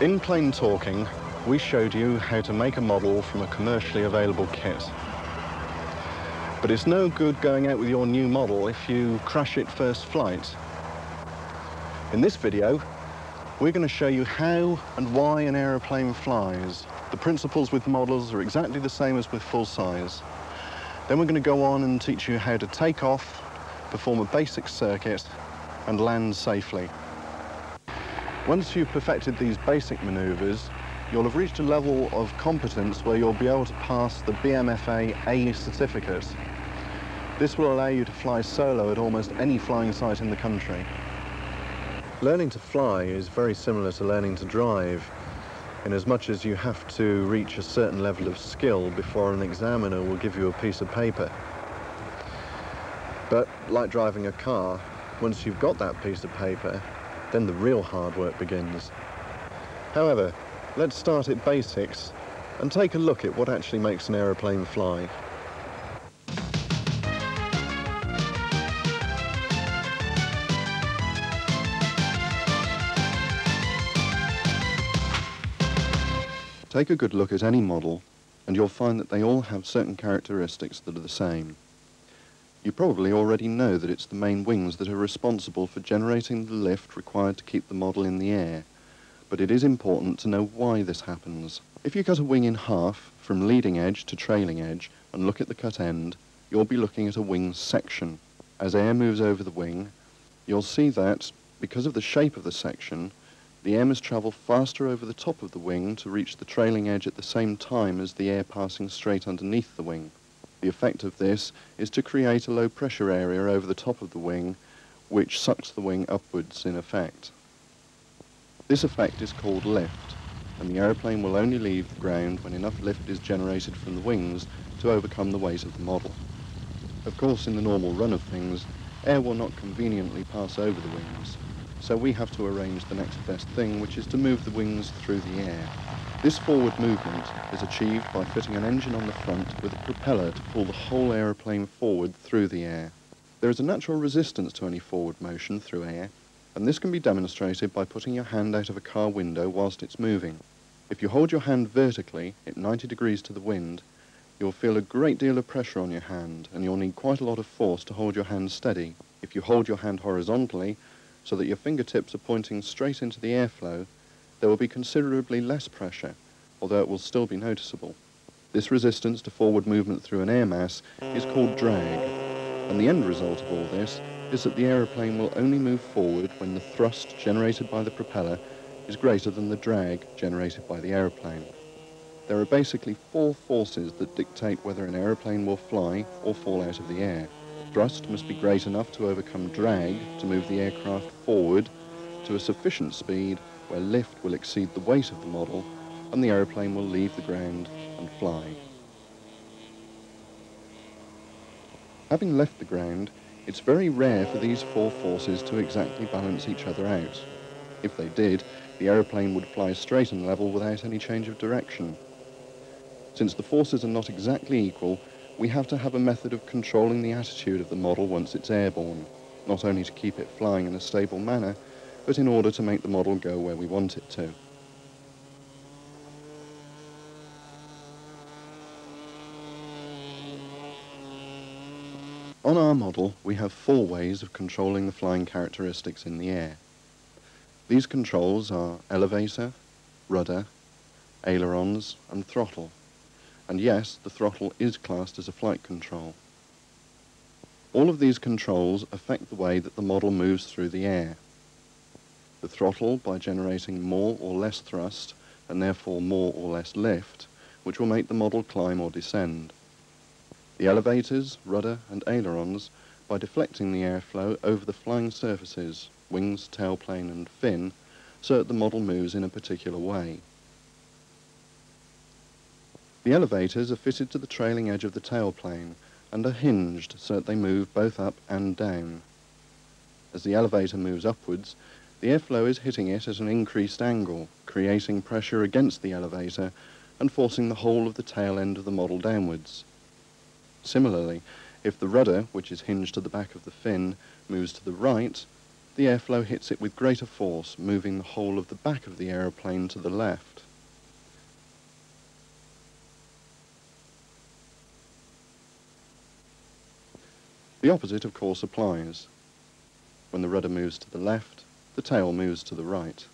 In Plain Talking, we showed you how to make a model from a commercially available kit. But it's no good going out with your new model if you crash it first flight. In this video, we're going to show you how and why an aeroplane flies. The principles with models are exactly the same as with full size. Then we're going to go on and teach you how to take off, perform a basic circuit, and land safely. Once you've perfected these basic maneuvers, you'll have reached a level of competence where you'll be able to pass the BMFA A certificate. This will allow you to fly solo at almost any flying site in the country. Learning to fly is very similar to learning to drive, in as much as you have to reach a certain level of skill before an examiner will give you a piece of paper. But like driving a car, once you've got that piece of paper, then the real hard work begins. However, let's start at basics and take a look at what actually makes an aeroplane fly. Take a good look at any model and you'll find that they all have certain characteristics that are the same. You probably already know that it's the main wings that are responsible for generating the lift required to keep the model in the air, but it is important to know why this happens. If you cut a wing in half from leading edge to trailing edge and look at the cut end, you'll be looking at a wing section. As air moves over the wing, you'll see that, because of the shape of the section, the air must travel faster over the top of the wing to reach the trailing edge at the same time as the air passing straight underneath the wing. The effect of this is to create a low pressure area over the top of the wing, which sucks the wing upwards in effect. This effect is called lift, and the aeroplane will only leave the ground when enough lift is generated from the wings to overcome the weight of the model. Of course, in the normal run of things, air will not conveniently pass over the wings, so we have to arrange the next best thing, which is to move the wings through the air. This forward movement is achieved by fitting an engine on the front with a propeller to pull the whole aeroplane forward through the air. There is a natural resistance to any forward motion through air, and this can be demonstrated by putting your hand out of a car window whilst it's moving. If you hold your hand vertically at 90 degrees to the wind, you'll feel a great deal of pressure on your hand, and you'll need quite a lot of force to hold your hand steady. If you hold your hand horizontally, so that your fingertips are pointing straight into the airflow, there will be considerably less pressure, although it will still be noticeable. This resistance to forward movement through an air mass is called drag, and the end result of all this is that the aeroplane will only move forward when the thrust generated by the propeller is greater than the drag generated by the aeroplane. There are basically four forces that dictate whether an aeroplane will fly or fall out of the air. Thrust must be great enough to overcome drag to move the aircraft forward to a sufficient speed where lift will exceed the weight of the model and the aeroplane will leave the ground and fly. Having left the ground, it's very rare for these four forces to exactly balance each other out. If they did, the aeroplane would fly straight and level without any change of direction. Since the forces are not exactly equal, we have to have a method of controlling the attitude of the model once it's airborne, not only to keep it flying in a stable manner, but in order to make the model go where we want it to. On our model, we have four ways of controlling the flying characteristics in the air. These controls are elevator, rudder, ailerons, and throttle. And yes, the throttle is classed as a flight control. All of these controls affect the way that the model moves through the air. The throttle by generating more or less thrust, and therefore more or less lift, which will make the model climb or descend. The elevators, rudder, and ailerons by deflecting the airflow over the flying surfaces, wings, tailplane, and fin, so that the model moves in a particular way. The elevators are fitted to the trailing edge of the tailplane and are hinged so that they move both up and down. As the elevator moves upwards, the airflow is hitting it at an increased angle, creating pressure against the elevator and forcing the whole of the tail end of the model downwards. Similarly, if the rudder, which is hinged to the back of the fin, moves to the right, the airflow hits it with greater force, moving the whole of the back of the aeroplane to the left. The opposite, of course, applies. When the rudder moves to the left, the tail moves to the right.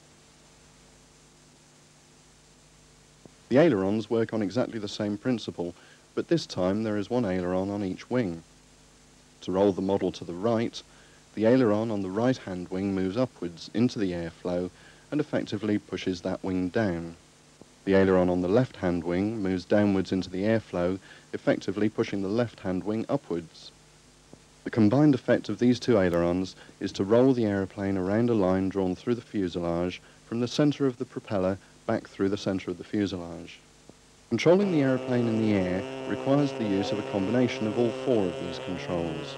The ailerons work on exactly the same principle, but this time there is one aileron on each wing. To roll the model to the right, the aileron on the right-hand wing moves upwards into the airflow and effectively pushes that wing down. The aileron on the left-hand wing moves downwards into the airflow, effectively pushing the left-hand wing upwards. The combined effect of these two ailerons is to roll the aeroplane around a line drawn through the fuselage from the centre of the propeller back through the centre of the fuselage. Controlling the aeroplane in the air requires the use of a combination of all four of these controls.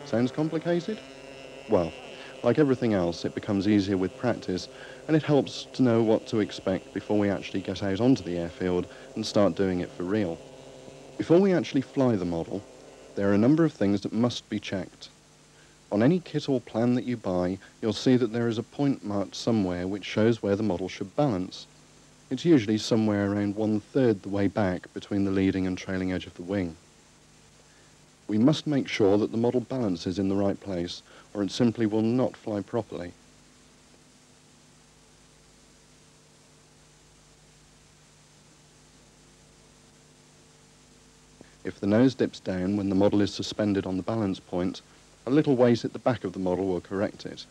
Sounds complicated? Well, like everything else, it becomes easier with practice, and it helps to know what to expect before we actually get out onto the airfield and start doing it for real. Before we actually fly the model, there are a number of things that must be checked. On any kit or plan that you buy, you'll see that there is a point marked somewhere which shows where the model should balance. It's usually somewhere around 1/3 the way back between the leading and trailing edge of the wing. We must make sure that the model balances in the right place, or it simply will not fly properly. If the nose dips down when the model is suspended on the balance point, a little weight at the back of the model will correct it.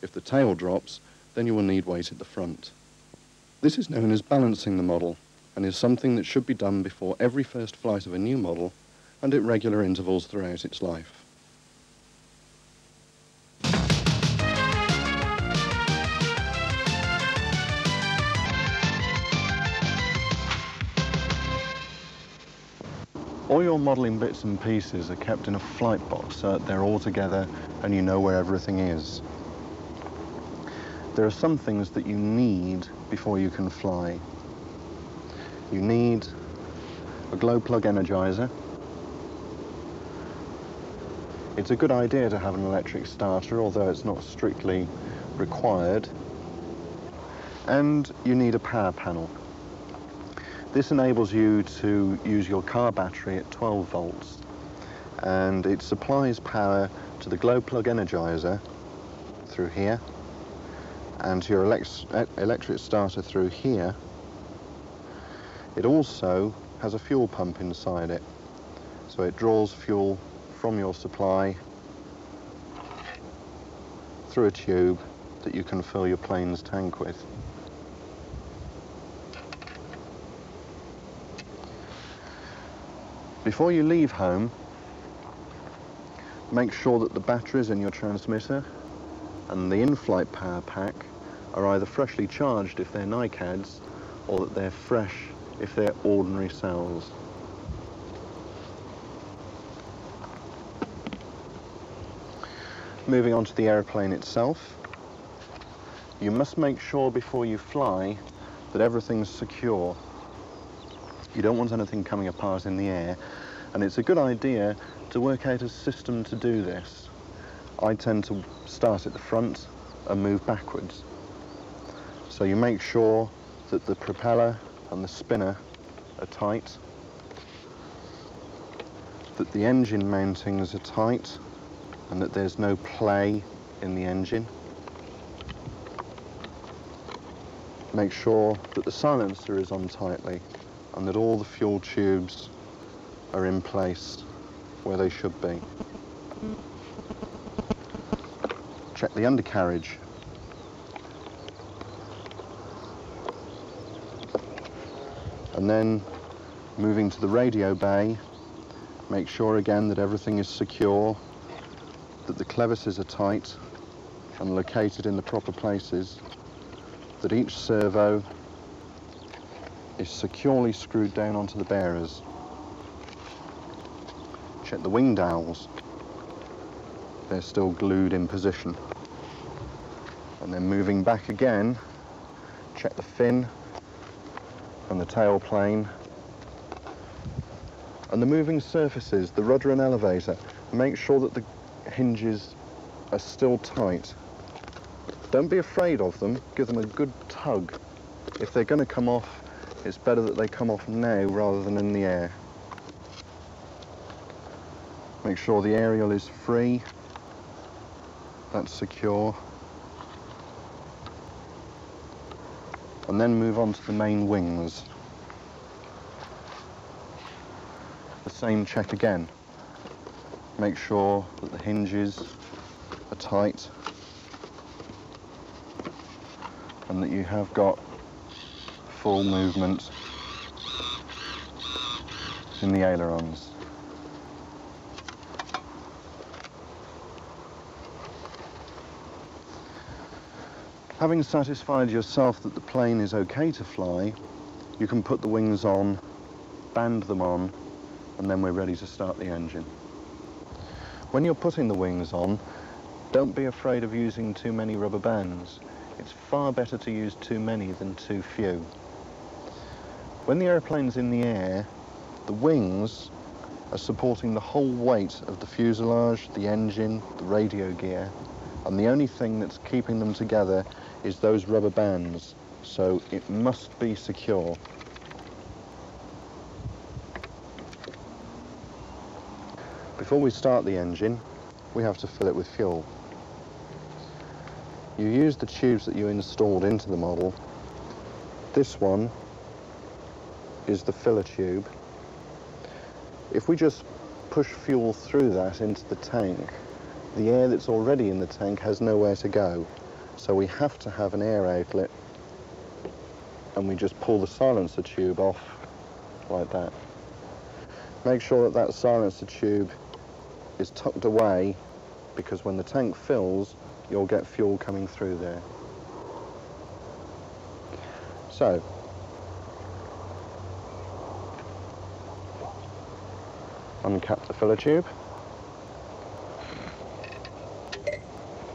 If the tail drops, then you will need weight at the front. This is known as balancing the model, and is something that should be done before every first flight of a new model and at regular intervals throughout its life. All your modelling bits and pieces are kept in a flight box so that they're all together and you know where everything is. There are some things that you need before you can fly. You need a glow plug energizer. It's a good idea to have an electric starter, although it's not strictly required. And you need a power panel. This enables you to use your car battery at 12 volts, and it supplies power to the glow plug energizer through here, and to your electric starter through here. It also has a fuel pump inside it, so it draws fuel from your supply through a tube that you can fill your plane's tank with. Before you leave home, make sure that the batteries in your transmitter and the in-flight power pack are either freshly charged if they're NiCads, or that they're fresh if they're ordinary cells. Moving on to the aeroplane itself, you must make sure before you fly that everything's secure. You don't want anything coming apart in the air, and it's a good idea to work out a system to do this. I tend to start at the front and move backwards. So you make sure that the propeller and the spinner are tight, that the engine mountings are tight, and that there's no play in the engine. Make sure that the silencer is on tightly, and that all the fuel tubes are in place where they should be. Check the undercarriage. And then, moving to the radio bay, make sure again that everything is secure, that the clevises are tight and located in the proper places, that each servo is securely screwed down onto the bearers. Check the wing dowels. They're still glued in position. And then moving back again, check the fin and the tail plane and the moving surfaces, the rudder and elevator. Make sure that the hinges are still tight. Don't be afraid of them, give them a good tug. If they're going to come off, it's better that they come off now rather than in the air. Make sure the aerial is free, that's secure. And then move on to the main wings. The same check again. Make sure that the hinges are tight and that you have got full movement in the ailerons. Having satisfied yourself that the plane is okay to fly, you can put the wings on, band them on, and then we're ready to start the engine. When you're putting the wings on, don't be afraid of using too many rubber bands. It's far better to use too many than too few. When the airplane's in the air, the wings are supporting the whole weight of the fuselage, the engine, the radio gear, and the only thing that's keeping them together is those rubber bands, so it must be secure. Before we start the engine, we have to fill it with fuel. You use the tubes that you installed into the model. This one is the filler tube. If we just push fuel through that into the tank, the air that's already in the tank has nowhere to go. So we have to have an air outlet, and we just pull the silencer tube off like that. Make sure that that silencer tube is tucked away, because when the tank fills, you'll get fuel coming through there. So, uncap the filler tube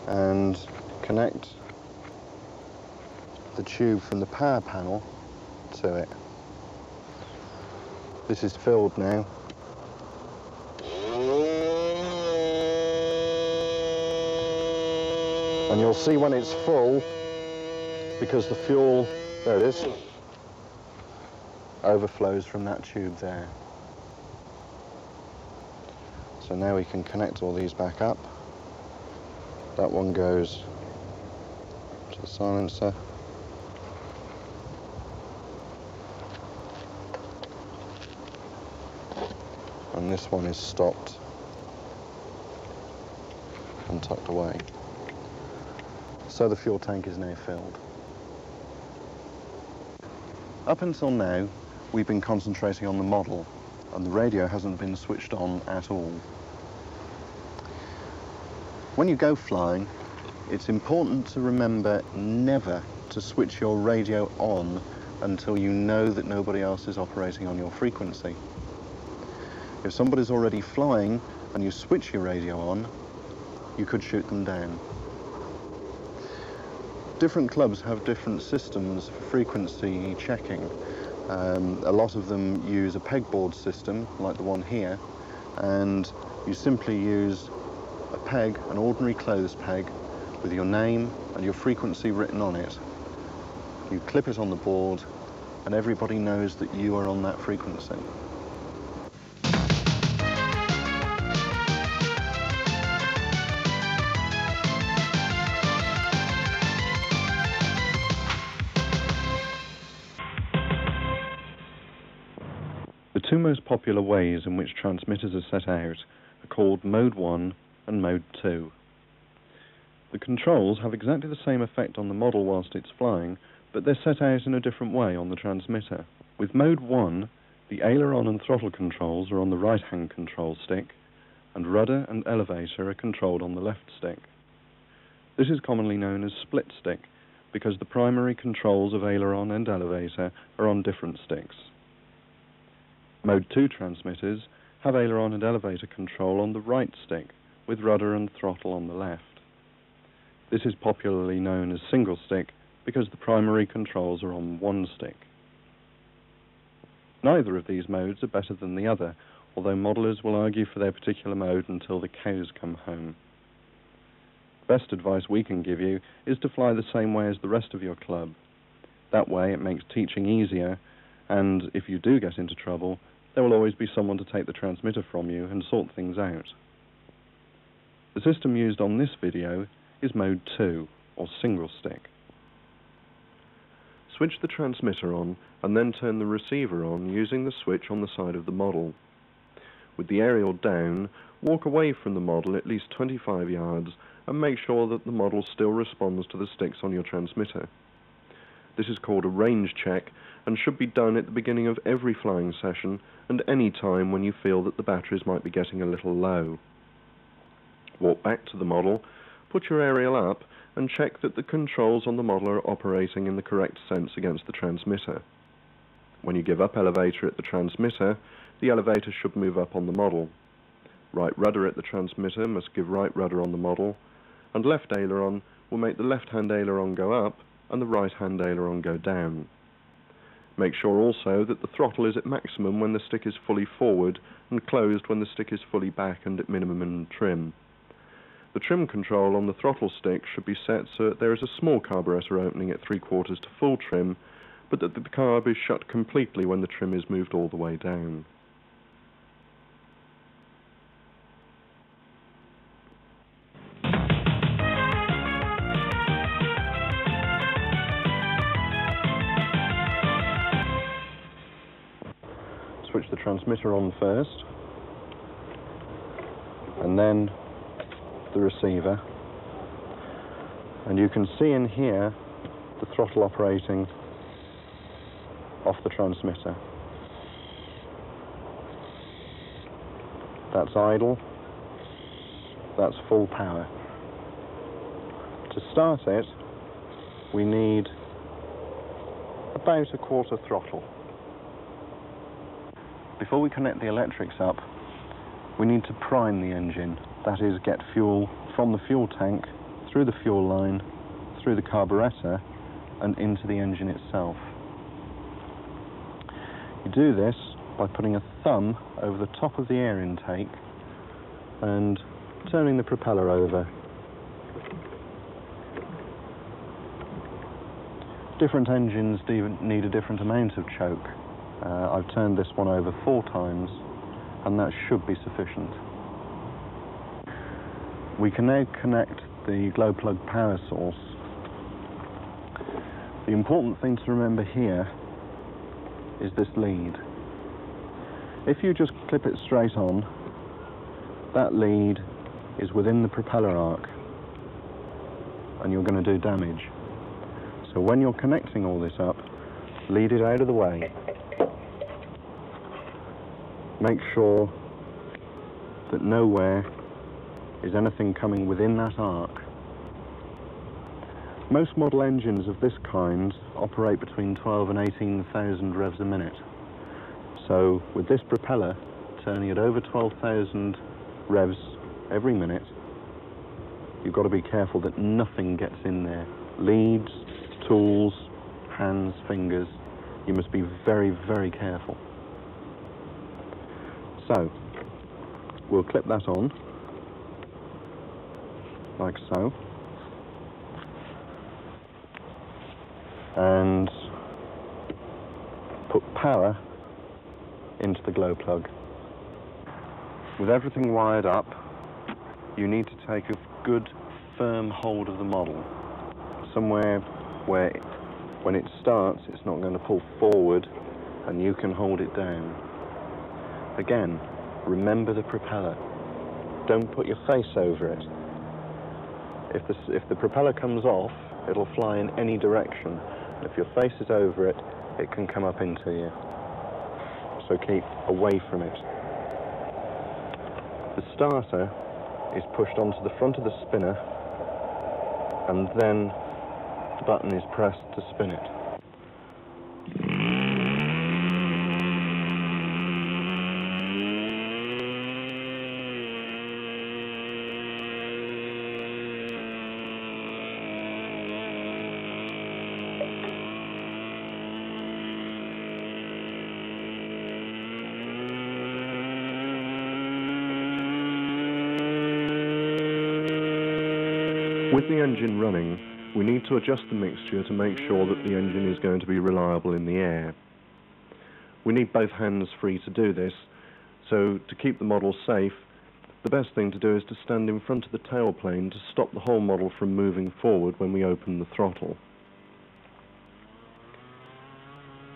and connect the tube from the power panel to it. This is filled now. And you'll see when it's full, because the fuel, there it is, overflows from that tube there. So now we can connect all these back up. That one goes to the silencer. And this one is stopped and tucked away. So the fuel tank is now filled. Up until now, we've been concentrating on the model, and the radio hasn't been switched on at all. When you go flying, it's important to remember never to switch your radio on until you know that nobody else is operating on your frequency. If somebody's already flying and you switch your radio on, you could shoot them down. Different clubs have different systems for frequency checking. A lot of them use a pegboard system, like the one here, and you simply use a peg, an ordinary clothes peg, with your name and your frequency written on it. You clip it on the board, and everybody knows that you are on that frequency. The two most popular ways in which transmitters are set out are called Mode 1 and Mode 2. The controls have exactly the same effect on the model whilst it's flying, but they're set out in a different way on the transmitter. With Mode 1, the aileron and throttle controls are on the right-hand control stick, and rudder and elevator are controlled on the left stick. This is commonly known as split stick, because the primary controls of aileron and elevator are on different sticks. Mode 2 transmitters have aileron and elevator control on the right stick, with rudder and throttle on the left. This is popularly known as single stick because the primary controls are on one stick. Neither of these modes are better than the other, although modelers will argue for their particular mode until the cows come home. Best advice we can give you is to fly the same way as the rest of your club. That way it makes teaching easier, and if you do get into trouble, there will always be someone to take the transmitter from you and sort things out. The system used on this video is Mode 2, or single stick. Switch the transmitter on and then turn the receiver on using the switch on the side of the model. With the aerial down, walk away from the model at least 25 yards and make sure that the model still responds to the sticks on your transmitter. This is called a range check and should be done at the beginning of every flying session and any time when you feel that the batteries might be getting a little low. Walk back to the model, put your aerial up and check that the controls on the model are operating in the correct sense against the transmitter. When you give up elevator at the transmitter, the elevator should move up on the model. Right rudder at the transmitter must give right rudder on the model, and left aileron will make the left-hand aileron go up and the right-hand aileron go down. Make sure also that the throttle is at maximum when the stick is fully forward and closed when the stick is fully back and at minimum trim. The trim control on the throttle stick should be set so that there is a small carburetor opening at 3/4 to full trim, but that the carb is shut completely when the trim is moved all the way down. Switch the transmitter on first, and then the receiver, and you can see in here the throttle operating off the transmitter. That's idle, that's full power. To start it, we need about a quarter throttle. Before we connect the electrics up, we need to prime the engine. That is, get fuel from the fuel tank, through the fuel line, through the carburetor, and into the engine itself. You do this by putting a thumb over the top of the air intake and turning the propeller over. Different engines need a different amount of choke. I've turned this one over 4 times, and that should be sufficient. We can now connect the glow plug power source. The important thing to remember here is this lead. If you just clip it straight on, that lead is within the propeller arc, and you're going to do damage. So when you're connecting all this up, lead it out of the way. Make sure that nowhere is anything coming within that arc. Most model engines of this kind operate between 12 and 18,000 revs a minute. So with this propeller turning at over 12,000 revs every minute, you've got to be careful that nothing gets in there. Leads, tools, hands, fingers. You must be very, very careful. So, we'll clip that on, like so, and put power into the glow plug. With everything wired up, you need to take a good firm hold of the model, somewhere where when it starts it's not going to pull forward and you can hold it down. Again, remember the propeller. Don't put your face over it. If the propeller comes off, it'll fly in any direction. If your face is over it, it can come up into you. So keep away from it. The starter is pushed onto the front of the spinner, and then the button is pressed to spin it. With the engine running, we need to adjust the mixture to make sure that the engine is going to be reliable in the air. We need both hands free to do this, so to keep the model safe, the best thing to do is to stand in front of the tailplane to stop the whole model from moving forward when we open the throttle.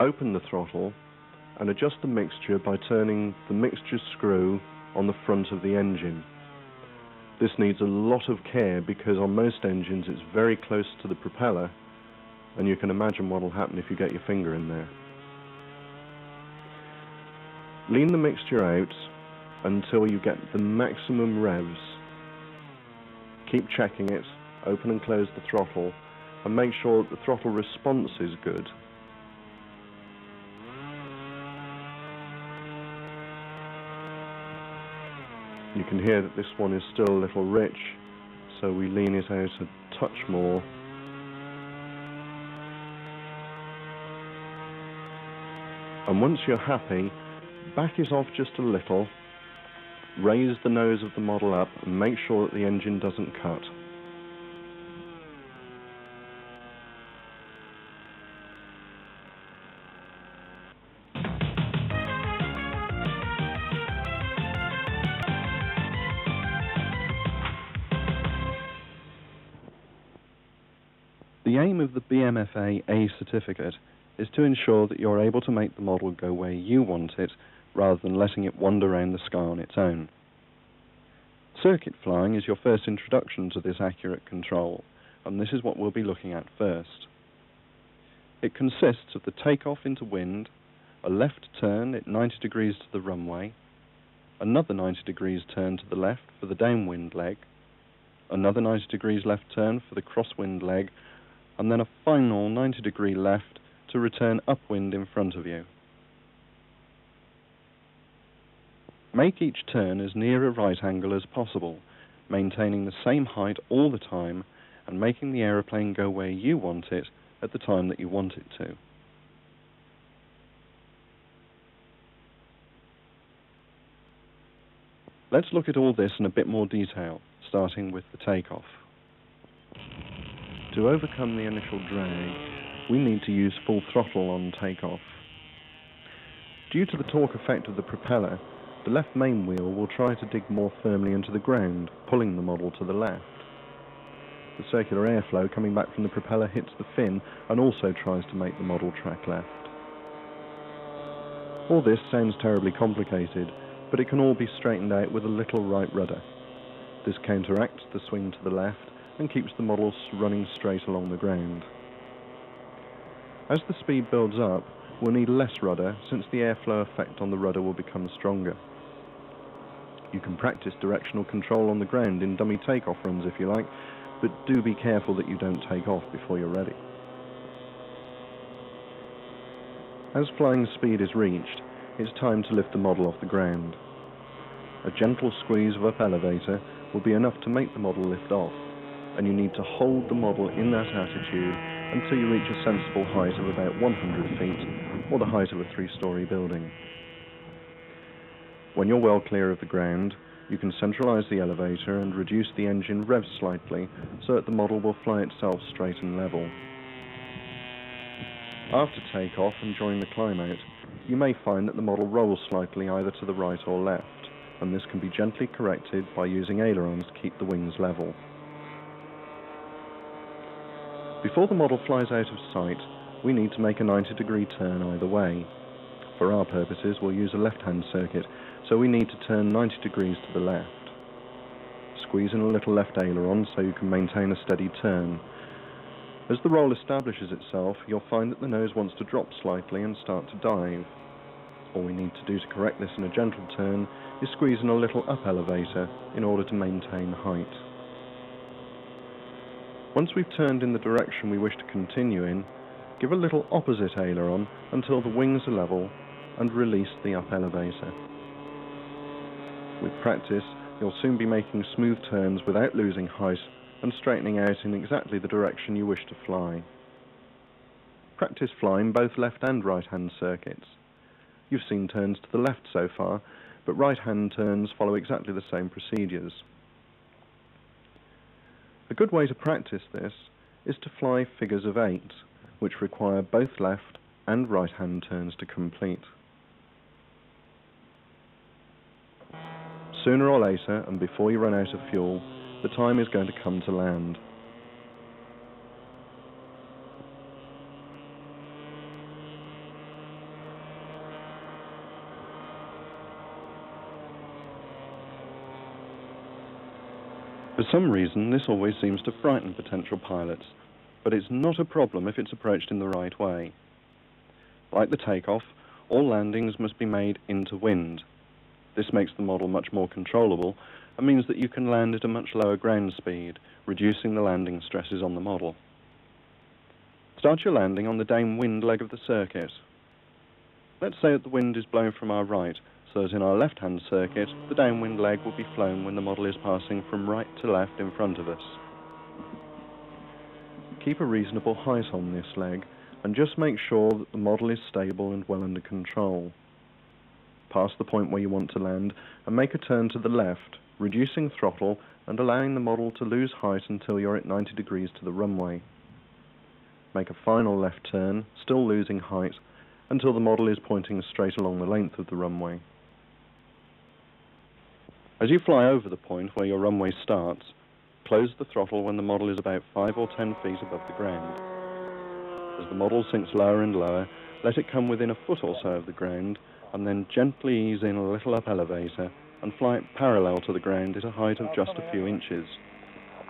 Open the throttle and adjust the mixture by turning the mixture screw on the front of the engine. This needs a lot of care because on most engines it's very close to the propeller, and you can imagine what will happen if you get your finger in there. Lean the mixture out until you get the maximum revs. Keep checking it, open and close the throttle, and make sure that the throttle response is good. You can hear that this one is still a little rich, so we lean it out a touch more. And once you're happy, back it off just a little, raise the nose of the model up and make sure that the engine doesn't cut. The aim of the BMFA A certificate is to ensure that you're able to make the model go where you want it, rather than letting it wander around the sky on its own. Circuit flying is your first introduction to this accurate control, and this is what we'll be looking at first. It consists of the takeoff into wind, a left turn at 90 degrees to the runway, another 90 degrees turn to the left for the downwind leg, another 90 degrees left turn for the crosswind leg, and then a final 90 degree left to return upwind in front of you. Make each turn as near a right angle as possible, maintaining the same height all the time and making the aeroplane go where you want it at the time that you want it to. Let's look at all this in a bit more detail, starting with the takeoff. To overcome the initial drag, we need to use full throttle on takeoff. Due to the torque effect of the propeller, the left main wheel will try to dig more firmly into the ground, pulling the model to the left. The circular airflow coming back from the propeller hits the fin and also tries to make the model track left. All this sounds terribly complicated, but it can all be straightened out with a little right rudder. This counteracts the swing to the left and keeps the model running straight along the ground. As the speed builds up, we'll need less rudder since the airflow effect on the rudder will become stronger. You can practice directional control on the ground in dummy takeoff runs if you like, but do be careful that you don't take off before you're ready. As flying speed is reached, it's time to lift the model off the ground. A gentle squeeze of up elevator will be enough to make the model lift off, and you need to hold the model in that attitude until you reach a sensible height of about 100 feet, or the height of a 3-story building. When you're well clear of the ground, you can centralize the elevator and reduce the engine revs slightly so that the model will fly itself straight and level. After takeoff and during the climb out, you may find that the model rolls slightly either to the right or left, and this can be gently corrected by using ailerons to keep the wings level. Before the model flies out of sight, we need to make a 90-degree turn either way. For our purposes, we'll use a left-hand circuit, so we need to turn 90 degrees to the left. Squeeze in a little left aileron so you can maintain a steady turn. As the roll establishes itself, you'll find that the nose wants to drop slightly and start to dive. All we need to do to correct this in a gentle turn is squeeze in a little up elevator in order to maintain height. Once we've turned in the direction we wish to continue in, give a little opposite aileron until the wings are level and release the up elevator. With practice, you'll soon be making smooth turns without losing height and straightening out in exactly the direction you wish to fly. Practice flying both left and right-hand circuits. You've seen turns to the left so far, but right-hand turns follow exactly the same procedures. A good way to practice this is to fly figures of 8, which require both left and right-hand turns to complete. Sooner or later, and before you run out of fuel, the time is going to come to land. For some reason, this always seems to frighten potential pilots, but it's not a problem if it's approached in the right way. Like the takeoff, all landings must be made into wind. This makes the model much more controllable and means that you can land at a much lower ground speed, reducing the landing stresses on the model. Start your landing on the downwind leg of the circuit. Let's say that the wind is blowing from our right, so that in our left-hand circuit, the downwind leg will be flown when the model is passing from right to left in front of us. Keep a reasonable height on this leg, and just make sure that the model is stable and well under control. Pass the point where you want to land, and make a turn to the left, reducing throttle and allowing the model to lose height until you're at 90 degrees to the runway. Make a final left turn, still losing height, until the model is pointing straight along the length of the runway. As you fly over the point where your runway starts, close the throttle when the model is about 5 or 10 feet above the ground. As the model sinks lower and lower, let it come within a foot or so of the ground, and then gently ease in a little up elevator and fly it parallel to the ground at a height of just a few inches.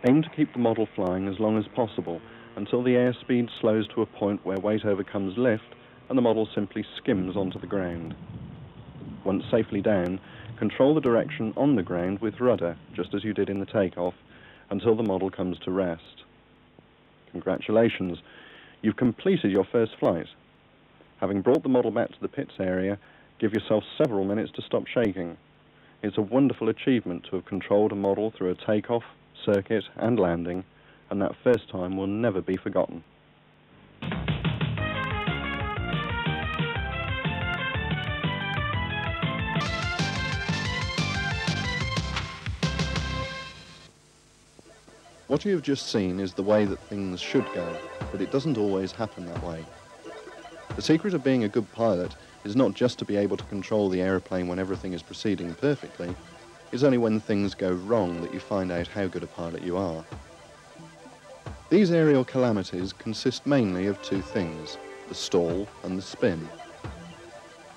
Aim to keep the model flying as long as possible until the airspeed slows to a point where weight overcomes lift and the model simply skims onto the ground. Once safely down, control the direction on the ground with rudder, just as you did in the takeoff, until the model comes to rest. Congratulations, you've completed your first flight. Having brought the model back to the pits area, give yourself several minutes to stop shaking. It's a wonderful achievement to have controlled a model through a takeoff, circuit and landing, and that first time will never be forgotten. What you have just seen is the way that things should go, but it doesn't always happen that way. The secret of being a good pilot is not just to be able to control the aeroplane when everything is proceeding perfectly. It's only when things go wrong that you find out how good a pilot you are. These aerial calamities consist mainly of two things, the stall and the spin.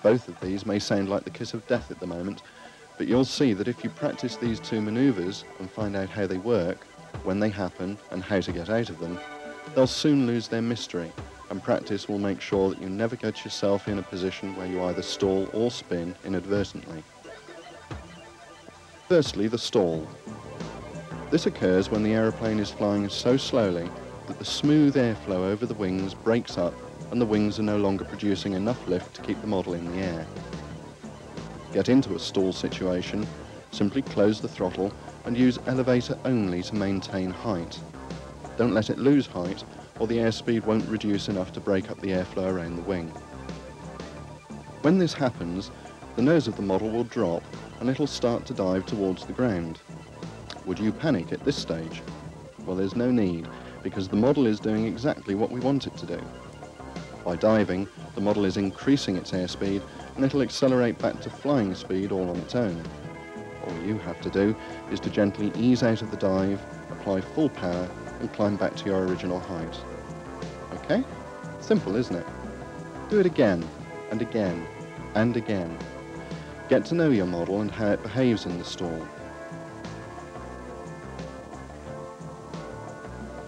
Both of these may sound like the kiss of death at the moment, but you'll see that if you practice these two maneuvers and find out how they work, when they happen and how to get out of them, they'll soon lose their mystery, and practice will make sure that you never get yourself in a position where you either stall or spin inadvertently. Firstly, the stall. This occurs when the aeroplane is flying so slowly that the smooth airflow over the wings breaks up and the wings are no longer producing enough lift to keep the model in the air. To get into a stall situation, simply close the throttle and use elevator only to maintain height. Don't let it lose height, or the airspeed won't reduce enough to break up the airflow around the wing. When this happens, the nose of the model will drop and it'll start to dive towards the ground. Would you panic at this stage? Well, there's no need, because the model is doing exactly what we want it to do. By diving, the model is increasing its airspeed and it'll accelerate back to flying speed all on its own. All you have to do is to gently ease out of the dive, apply full power, and climb back to your original height. Okay? Simple, isn't it? Do it again, and again, and again. Get to know your model and how it behaves in the stall.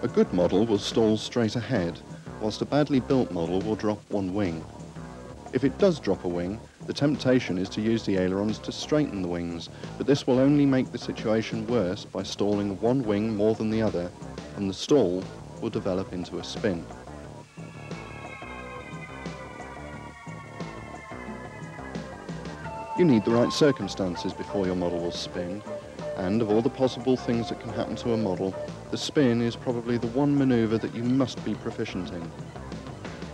A good model will stall straight ahead, whilst a badly built model will drop one wing. If it does drop a wing, the temptation is to use the ailerons to straighten the wings, but this will only make the situation worse by stalling one wing more than the other, and the stall will develop into a spin. You need the right circumstances before your model will spin, and of all the possible things that can happen to a model, the spin is probably the one manoeuvre that you must be proficient in.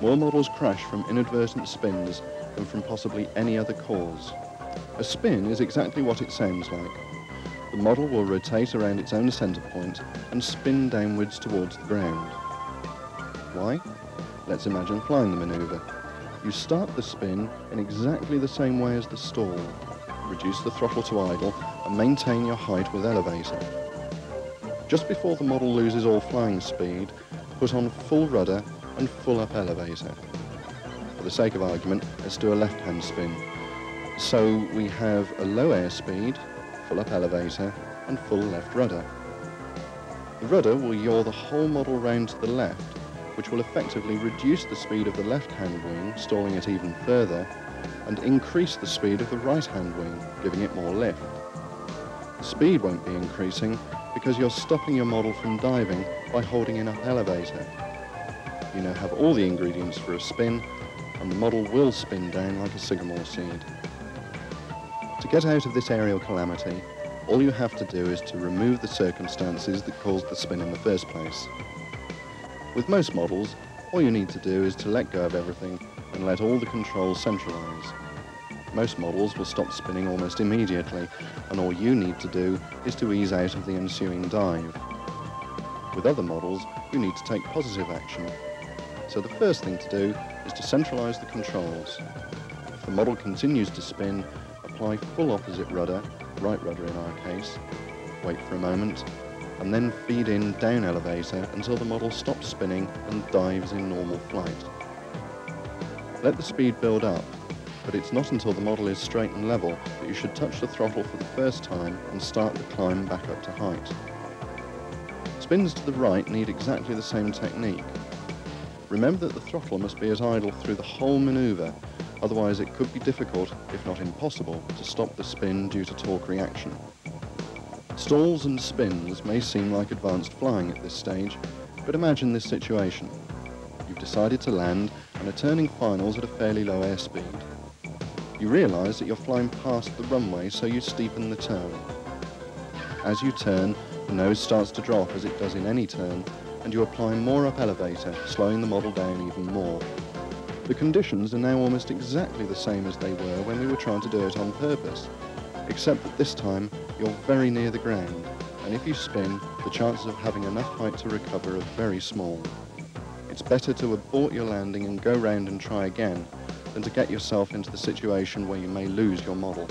More models crash from inadvertent spins than from possibly any other cause. A spin is exactly what it sounds like. the model will rotate around its own centre point and spin downwards towards the ground. Why? Let's imagine flying the manoeuvre. You start the spin in exactly the same way as the stall. Reduce the throttle to idle and maintain your height with elevator. Just before the model loses all flying speed, put on full rudder and full up elevator. For the sake of argument, let's do a left-hand spin. So we have a low airspeed, full up elevator, and full left rudder. The rudder will yaw the whole model round to the left, which will effectively reduce the speed of the left-hand wing, stalling it even further, and increase the speed of the right-hand wing, giving it more lift. The speed won't be increasing because you're stopping your model from diving by holding in up elevator. You now have all the ingredients for a spin, and the model will spin down like a sycamore seed. To get out of this aerial calamity, all you have to do is to remove the circumstances that caused the spin in the first place. With most models, all you need to do is to let go of everything and let all the controls centralise. Most models will stop spinning almost immediately, and all you need to do is to ease out of the ensuing dive. With other models, you need to take positive action. So the first thing to do is to centralise the controls. If the model continues to spin, apply full opposite rudder, right rudder in our case, wait for a moment, and then feed in down elevator until the model stops spinning and dives in normal flight. Let the speed build up, but it's not until the model is straight and level that you should touch the throttle for the first time and start the climb back up to height. Spins to the right need exactly the same technique. Remember that the throttle must be at idle through the whole manoeuvre, otherwise it could be difficult, if not impossible, to stop the spin due to torque reaction. Stalls and spins may seem like advanced flying at this stage, but imagine this situation. You've decided to land and are turning finals at a fairly low airspeed. You realise that you're flying past the runway, so you steepen the turn. As you turn, the nose starts to drop as it does in any turn, and you apply more up elevator, slowing the model down even more. The conditions are now almost exactly the same as they were when we were trying to do it on purpose, except that this time you're very near the ground, and if you spin, the chances of having enough height to recover are very small. It's better to abort your landing and go round and try again than to get yourself into the situation where you may lose your model.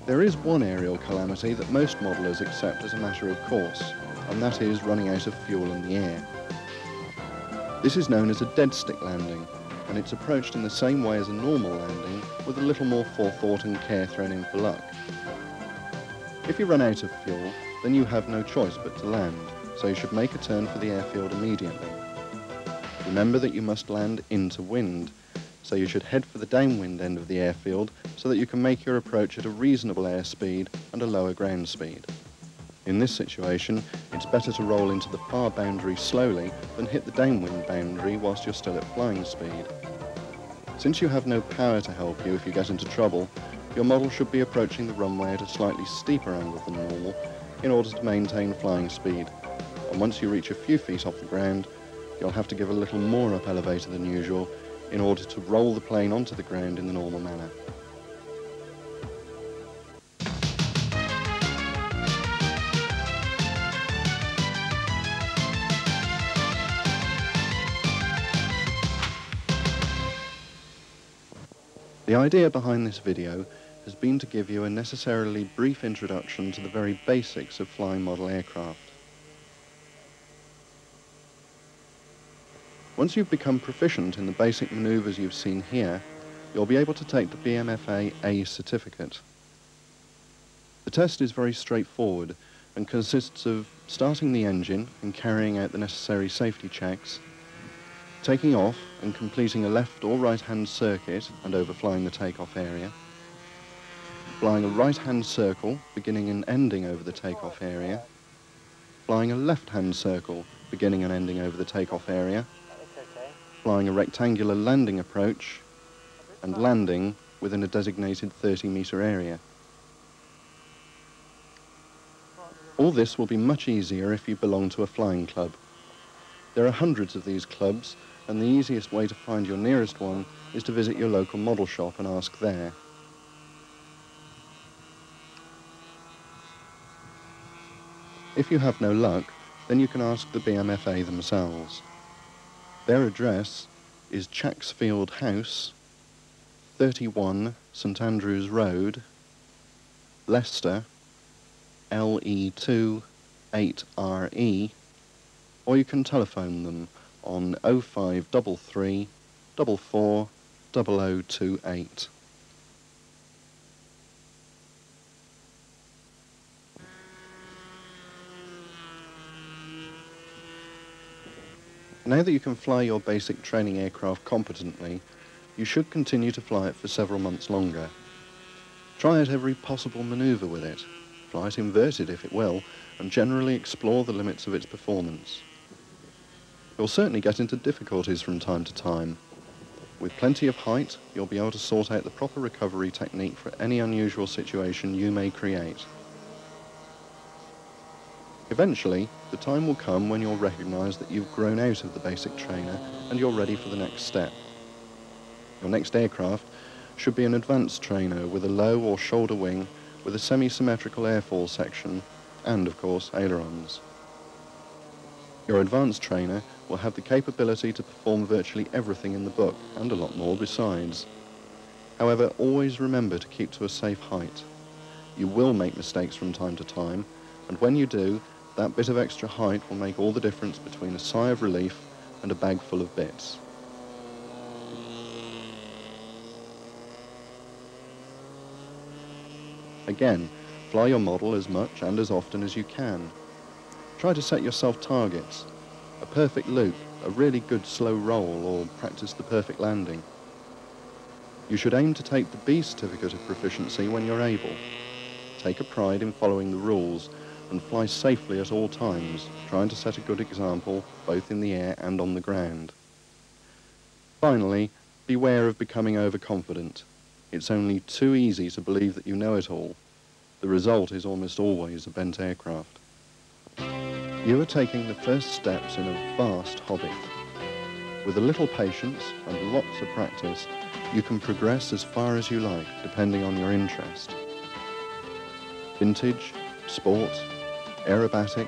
There is one aerial calamity that most modelers accept as a matter of course, and that is running out of fuel in the air. This is known as a dead stick landing, and it's approached in the same way as a normal landing, with a little more forethought and care thrown in for luck. If you run out of fuel, then you have no choice but to land, so you should make a turn for the airfield immediately. Remember that you must land into wind, so you should head for the downwind end of the airfield so that you can make your approach at a reasonable airspeed and a lower ground speed. In this situation, it's better to roll into the far boundary slowly than hit the downwind boundary whilst you're still at flying speed. Since you have no power to help you if you get into trouble, your model should be approaching the runway at a slightly steeper angle than normal in order to maintain flying speed. And once you reach a few feet off the ground, you'll have to give a little more up elevator than usual in order to roll the plane onto the ground in the normal manner. The idea behind this video has been to give you a necessarily brief introduction to the very basics of flying model aircraft. Once you've become proficient in the basic manoeuvres you've seen here, you'll be able to take the BMFA A certificate. The test is very straightforward and consists of starting the engine and carrying out the necessary safety checks, taking off and completing a left or right-hand circuit and overflying the takeoff area, flying a right-hand circle beginning and ending over the takeoff area, flying a left-hand circle beginning and ending over the takeoff area, flying a rectangular landing approach, and landing within a designated 30-metre area. All this will be much easier if you belong to a flying club. There are hundreds of these clubs, and the easiest way to find your nearest one is to visit your local model shop and ask there. If you have no luck, then you can ask the BMFA themselves. Their address is Chacksfield House, 31 St Andrews Road, Leicester, LE2 8RE, or you can telephone them on 0533 44 0028. Now that you can fly your basic training aircraft competently, you should continue to fly it for several months longer. Try out every possible manoeuvre with it, fly it inverted if it will, and generally explore the limits of its performance. You'll certainly get into difficulties from time to time. With plenty of height, you'll be able to sort out the proper recovery technique for any unusual situation you may create. Eventually, the time will come when you'll recognise that you've grown out of the basic trainer and you're ready for the next step. Your next aircraft should be an advanced trainer with a low or shoulder wing with a semi-symmetrical airfall section and, of course, ailerons. Your advanced trainer will have the capability to perform virtually everything in the book and a lot more besides. However, always remember to keep to a safe height. You will make mistakes from time to time, and when you do, that bit of extra height will make all the difference between a sigh of relief and a bag full of bits. Again, fly your model as much and as often as you can. Try to set yourself targets. A perfect loop, a really good slow roll, or practice the perfect landing. You should aim to take the B certificate of proficiency when you're able. Take a pride in following the rules and fly safely at all times, trying to set a good example both in the air and on the ground. Finally, beware of becoming overconfident. It's only too easy to believe that you know it all. The result is almost always a bent aircraft. You are taking the first steps in a vast hobby. With a little patience and lots of practice, you can progress as far as you like, depending on your interest. Vintage, sport, aerobatic,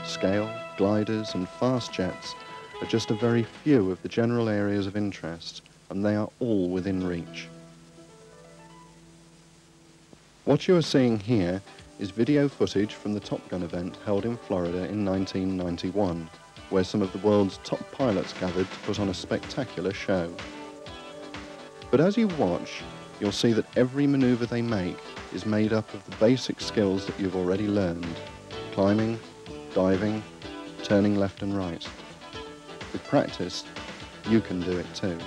scale, gliders and fast jets are just a very few of the general areas of interest, and they are all within reach. What you are seeing here is video footage from the Top Gun event held in Florida in 1991, where some of the world's top pilots gathered to put on a spectacular show. But as you watch, you'll see that every manoeuvre they make is made up of the basic skills that you've already learned: climbing, diving, turning left and right. With practice, you can do it too.